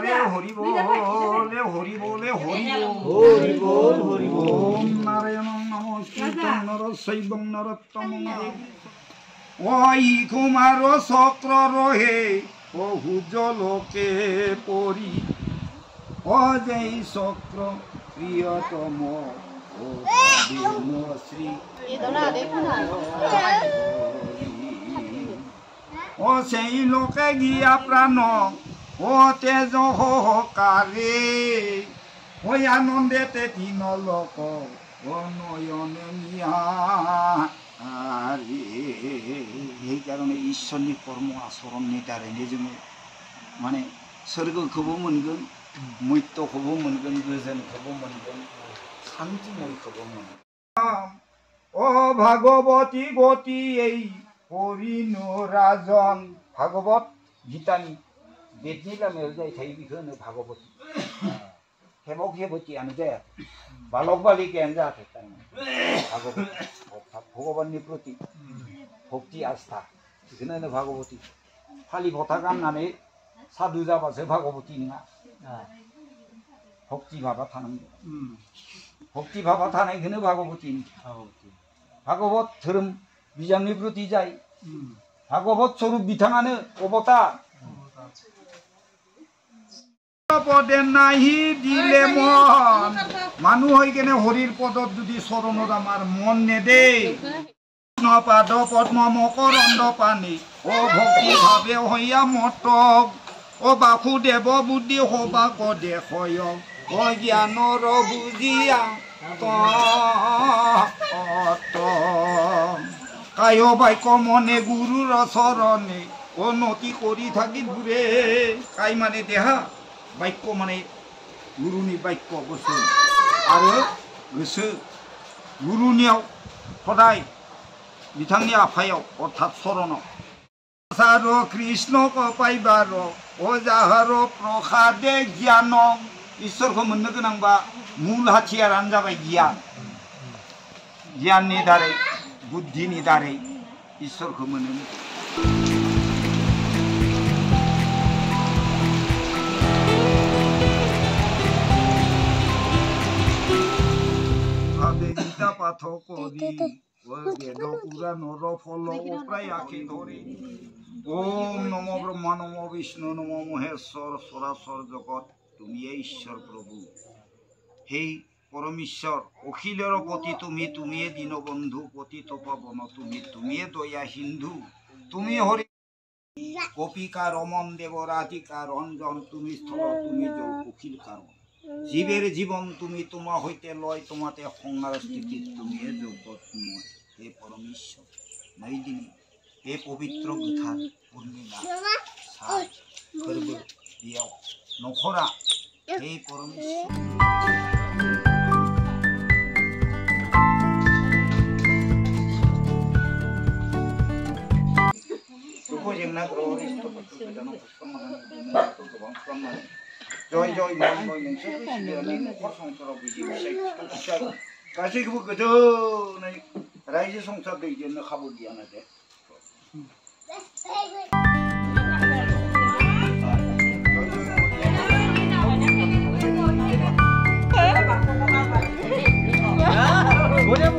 রে হরি বল হরি বলে হরি বল ওম নারায়ণ নম কীর্তন নরসৈবং নরোত্তমং ওই কুমার চক্র রহে বহু জলকে পরি অজয় চক্র প্রিয়তম শ্রী ও সেই লোকে গিয়া প্রাণ ও তেজ সহকারে ওই আনন্দেতে তিন লোক ও নয়নে নিয়া এই কারণে ঈশ্বরনি কর্ম আচরণ নিতারে নিজে মানে স্বর্গखौबो मोनगोन মৃত্যুखौबो मोनगोन गोजोनखौबो मोनगोन শান্তিময়खौबो मोनगोन ও ভাগবতী গতি এই হরিনো রাজন ভাগবত গীতাनि बेदनि लामायाव जाय थायो बेखौ होनो भागवती हेमक हेबतीयानो जाया बालक बालिकायानो जायाथों भागवती भगवाननि प्रति भक्ति आस्था बेखौनो होनो भागवती फालि फथा गाननानै साधु जाबासो भागवती नङा भक्ति भाबा थानांगौ भक्ति भाबा थानायखौनो भागवती भागवत धोरोम बिजाबनि प्रति जाय भागवत स्वरूप बिथाङानो अबतार पदे नाहि दिले मन मानु होई केने हरिर पदत जुदि शरणत आमार मन नेदे पाद पद्म मकरंद पानी ओ भक्ति भावे हइया मटक ओ बासुदेव बुद्धि हबा कदे हय ओ ज्ञानर बुझिया काय बाक्य मने गुरुर शरणे ओ नति करि थाकि घुरे काय माने देहा बाक्य माने गुरुनि बाक्य गोसो आरो गोसो गुरुनियाव सदाय बिथांनि आफायाव अर्थात शरणआव सार कृष्ण को पाइबार ओ जाहार प्रसादे ज्ञान ईश्वरखौ मोननो गोनांबा मूल हाथियारानो जाबाय गियान गियाननि दारै बुद्धिनि दारै ईश्वरखौ मोनो पाठ करी वेद पुराणर फल प्राय आखि धरी ओम नमो ब्रह्मा नमो विष्णु नमो महेश्वर सरासर जगत तुमिये ईश्वर प्रभु हे परमेश्वर अखिलर पति तुमिये दीनबंधु पतित पावन तुमिये दया सिंधु तुमी हरि गोपिका रमन देव राधिका रंजन तुमी स्थल तुमी जल अखिल कारण जीवेर जीवन तुमी तुम्हार हईते लय तुम्हाते संहार स्थिति तुमिये जगतमय हे परमेश्वर नई दिनी हे पवित्र गोथार पूर्णिमा सान फोरबो बेयाव नखरा हे परमेश्वर जय जय मान नखर संसाराव गासैखौबो गोजोनै रायजो संसार दैदेननो खाबु गैयाना दे बुरे